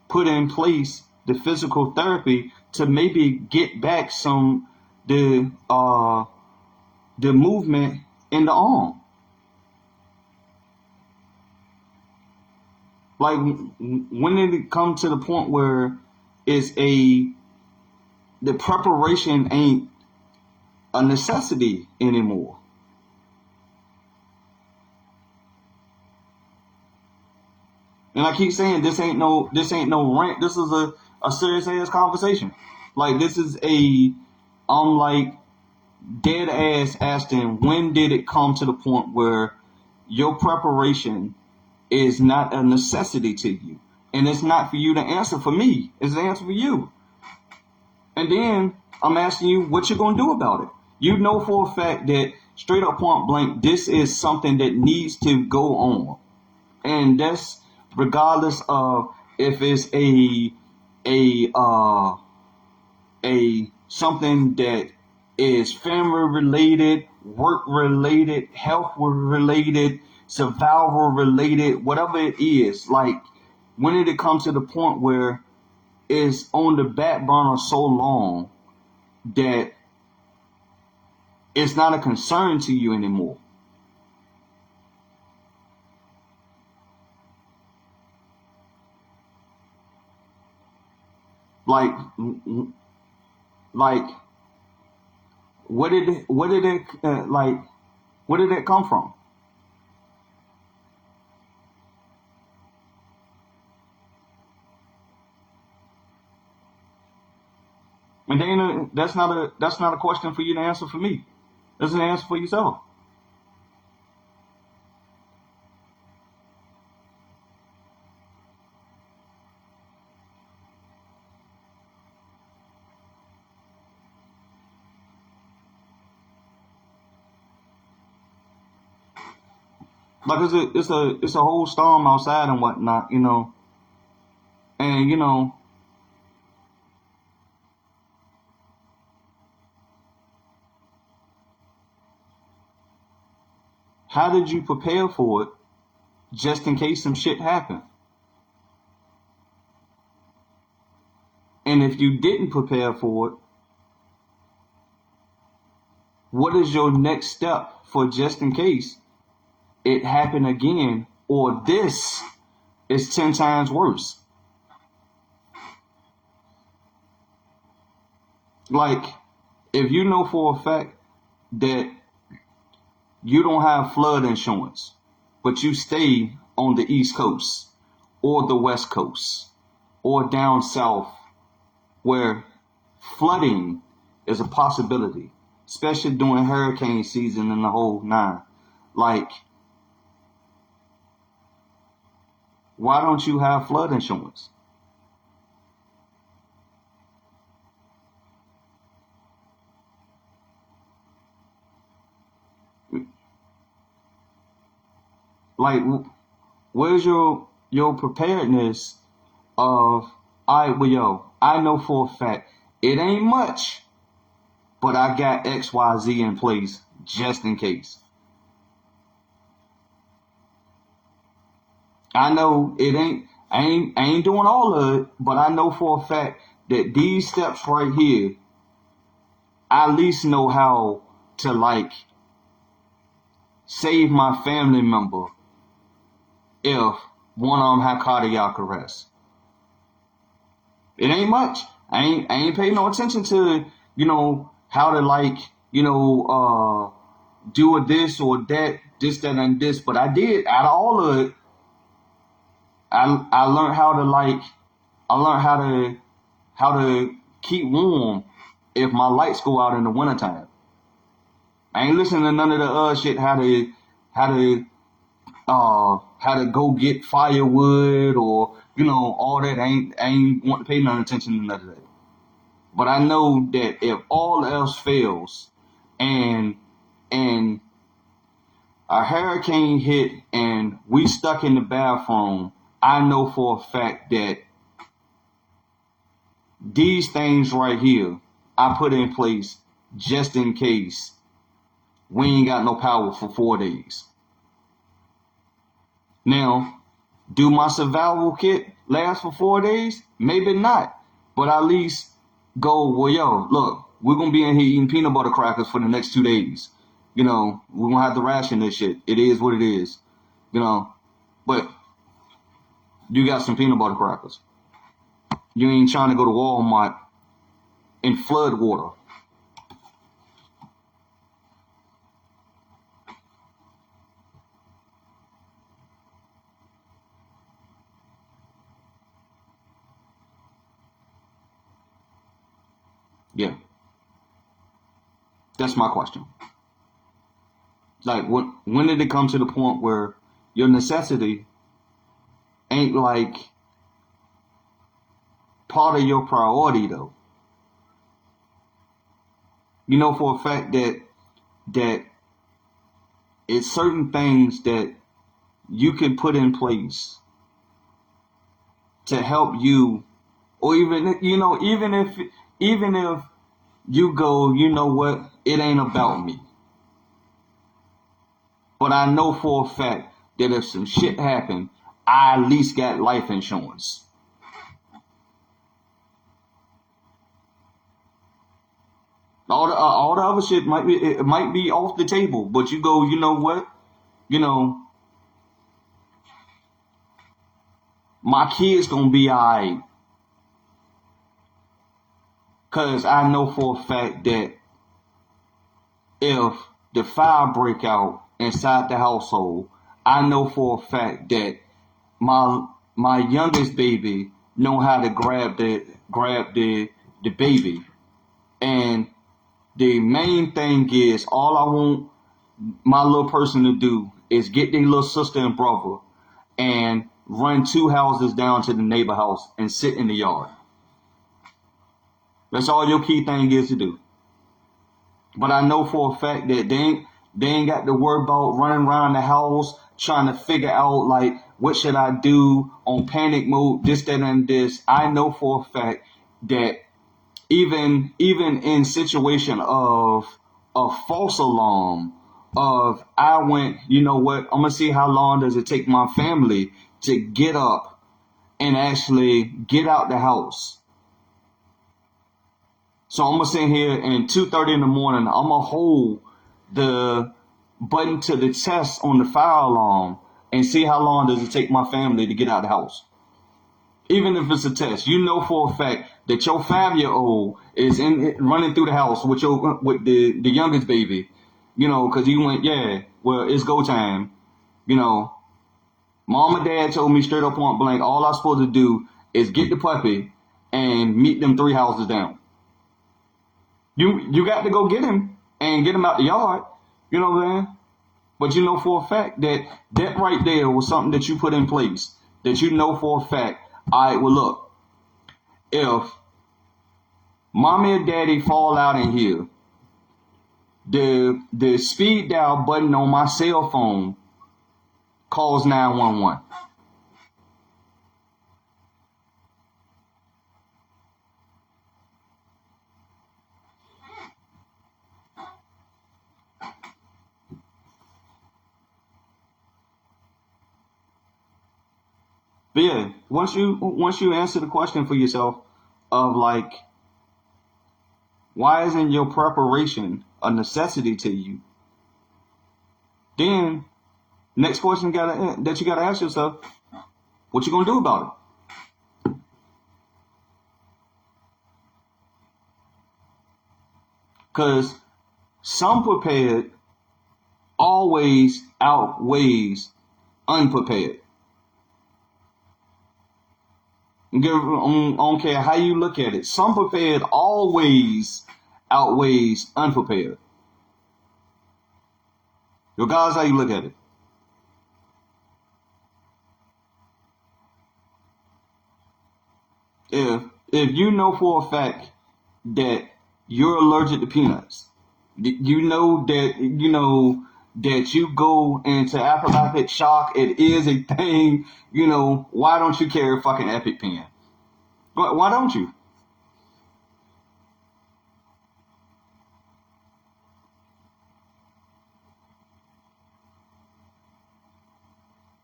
put in place the physical therapy to maybe get back the movement in the arm. Like, when did it come to the point where the preparation ain't a necessity anymore? And I keep saying this ain't no rant. This is a serious ass conversation. Like, this is I'm like dead ass asking, when did it come to the point where your preparation is not a necessity to you? And it's not for you to answer for me. It's the answer for you. And then I'm asking you what you're gonna do about it. You know for a fact that straight up point blank, this is something that needs to go on, and that's regardless of if it's a a something that is family related, work related, health related, survival related, whatever it is. Like when did it come to the point where it's on the back burner so long that it's not a concern to you anymore? Like, like, where did it come from? And then that's not a question for you to answer for me. That's an answer for yourself. Like it's a whole storm outside and whatnot, and how did you prepare for it just in case some shit happened? And if you didn't prepare for it, what is your next step for just in case it happened again or this is 10 times worse? Like, if you know for a fact that you don't have flood insurance, but you stay on the East Coast or the West Coast or down south where flooding is a possibility, especially during hurricane season and the whole nine. Like, why don't you have flood insurance? Like, where's your preparedness of, all right, well, yo, I know for a fact it ain't much, but I got XYZ in place just in case. I know it ain't, I ain't doing all of it, but I know for a fact that these steps right here, I at least know how to like save my family member if one of them had cardiac arrest. It ain't much. I ain't paying no attention to, how to like, do this or that, this, that, and this. But I did, out of all of it, I learned how to like, I learned how to keep warm if my lights go out in the wintertime. I ain't listening to none of the shit, how to how to go get firewood or all that. I ain't want to pay none attention to none of that. But I know that if all else fails, and and a hurricane hit and we stuck in the bathroom, I know for a fact that these things right here I put in place just in case we ain't got no power for 4 days. Now, do my survival kit last for 4 days? Maybe not. But at least go, well, yo, look, we're going to be in here eating peanut butter crackers for the next 2 days. We're going to have to ration this shit. It is what it is. But you got some peanut butter crackers. You ain't trying to go to Walmart in flood water. Yeah, that's my question. Like, when did it come to the point where your necessity ain't like part of your priority though? You know for a fact that it's certain things that you can put in place to help you, or even even if you go, you know what, it ain't about me. But I know for a fact that if some shit happened, I at least got life insurance. All the other shit might be off the table, but you go, you know what, you know, my kids gonna be alright, cause I know for a fact that if the fire break out inside the household, I know for a fact that my youngest baby know how to grab the baby. And the main thing is, all I want my little person to do is get their little sister and brother and run 2 houses down to the neighbor house and sit in the yard. That's all your key thing is to do. But I know for a fact that they ain't got to worry about running around the house trying to figure out, like, what should I do on panic mode, this, that, and this. I know for a fact that even in situation of a false alarm, of I went, you know what, I'm gonna see how long does it take my family to get up and actually get out the house. So I'm gonna sit here and 2:30 in the morning, I'm gonna hold the button to the test on the fire alarm and see how long does it take my family to get out of the house. Even if it's a test, you know for a fact that your 5-year-old is running through the house with the youngest baby, you know, because you went, yeah, well, it's go time, you know. Mom and dad told me straight up point blank, all I'm supposed to do is get the puppy and meet them 3 houses down. You got to go get him and get him out the yard, you know what I'm saying? But you know for a fact that right there was something that you put in place, that you know for a fact, all right, well, look, if mommy and daddy fall out in here, the speed dial button on my cell phone calls 911. But yeah, once you answer the question for yourself of like, why isn't your preparation a necessity to you? Then next question that you gotta ask yourself, what you gonna do about it? Because some prepared always outweighs unprepared. I don't care how you look at it. Some prepared always outweighs unprepared. Regardless how you look at it. If you know for a fact that you're allergic to peanuts, you know that you go into anaphylactic shock, it is a thing, you know, why don't you carry a fucking EpiPen? Why don't you?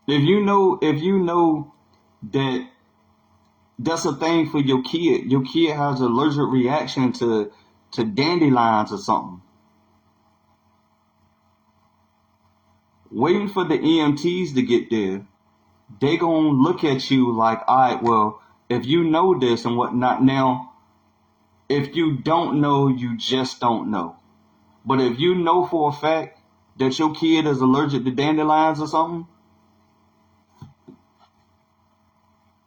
If you know that that's a thing for your kid has an allergic reaction to dandelions or something. Waiting for the EMTs to get there, they gonna look at you like, all right, well, if you know this and whatnot, now, if you don't know, you just don't know. But if you know for a fact that your kid is allergic to dandelions or something,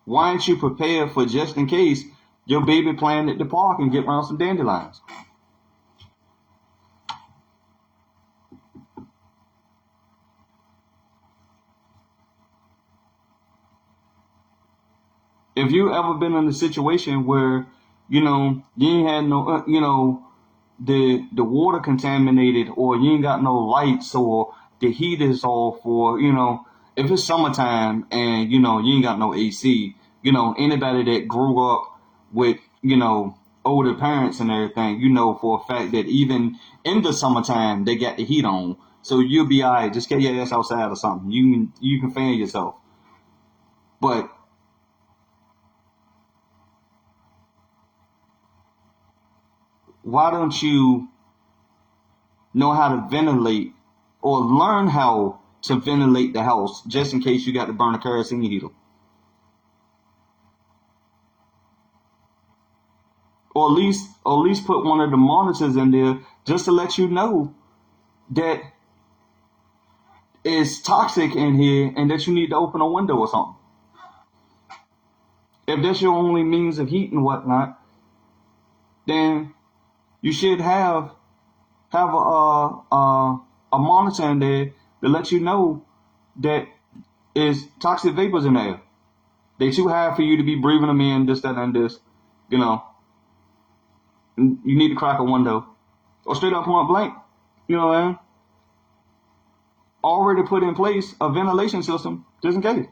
why aren't you prepared for just in case your baby playing at the park and get around some dandelions? If you ever been in a situation where, you know, you ain't had no, the water contaminated, or you ain't got no lights, or the heat is off, or if it's summertime and you ain't got no AC, anybody that grew up with older parents and everything, for a fact that even in the summertime they got the heat on, so you'll be alright. Just get your ass outside or something. You can fan yourself, but why don't you know how to ventilate or learn how to ventilate the house just in case you got to burn a kerosene heater? Or at least put one of the monitors in there just to let you know that it's toxic in here and that you need to open a window or something. If that's your only means of heat and whatnot, then you should have a monitor in there to let you know that is toxic vapors in there. They too high for you to be breathing them in, this, that, and this. You know, you need to crack a window. Or straight up point blank, what I mean? Already put in place a ventilation system just in case.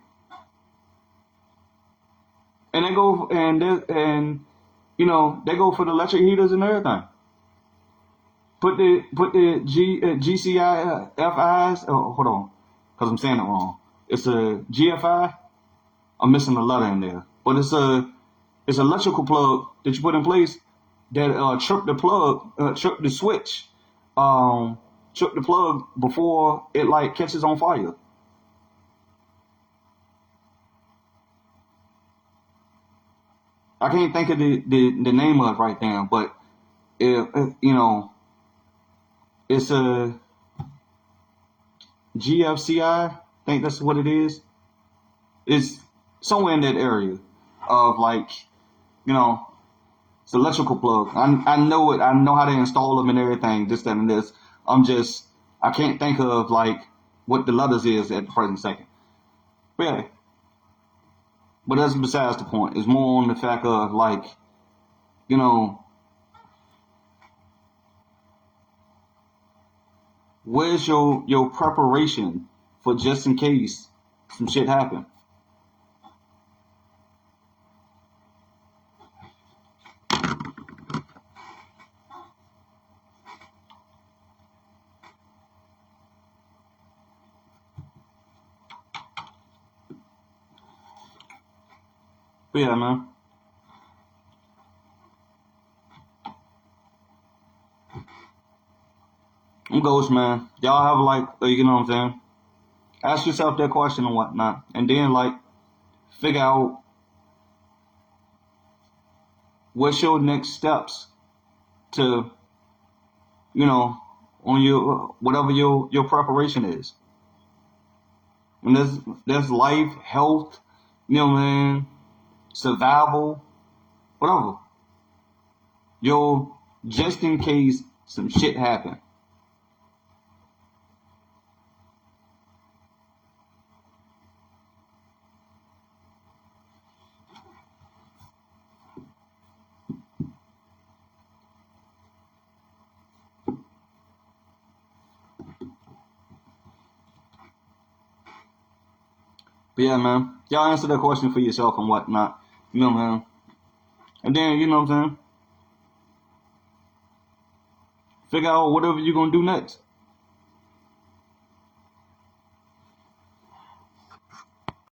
And they go for the electric heaters and everything. Put the GCI FIs. Oh, hold on, because I'm saying it wrong. It's a GFI. I'm missing a letter in there, but it's electrical plug that you put in place that trip the switch, trip the plug before it like catches on fire. I can't think of the name of it right now, but it's a GFCI. I think that's what it is. It's somewhere in that area of like, it's electrical plug. I know it. I know how to install them and everything, this, that, and this. I can't think of like what the letters is at the present second. But yeah, but that's besides the point. It's more on the fact of like, where's your preparation for just in case some shit happen? But yeah, man. I'm ghost, man. Y'all have like, you know what I'm saying? Ask yourself that question and whatnot, and then like figure out what's your next steps to, on your whatever your preparation is. And there's life, health, man, survival, whatever. Just in case some shit happen. But yeah, man, y'all answer that question for yourself and whatnot. Man. And then, what I'm saying? Figure out whatever you're going to do next.